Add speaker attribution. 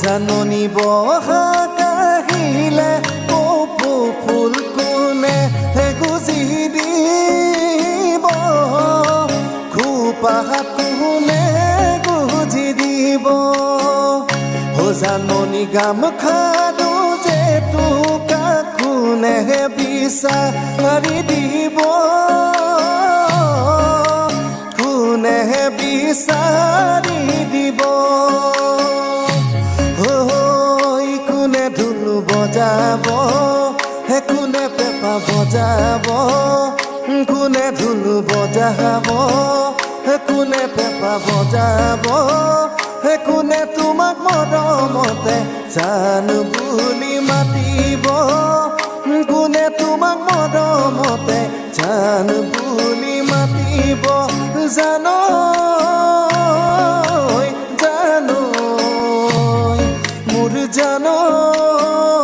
Speaker 1: জাননী বহা কাহিলে কপৌ ফুল কোনে গুজি দিব খোপাত কোনে গুজি দিব জাননী গামখাৰু যে তোকা কোনে বিচাৰি দিব কোনে বিচাৰি দিব কোনে ঢোল বজাব কোনে পেঁপা বজাব কোনে ঢোল বজাব কোনে পেঁপা বজাব কোনে তোমাক মৰমতে জান বুলি মাতিব কোনে তোমাক মৰমতে জান বুলি মাতিব জানৈ জানৈ মোৰ জানৈ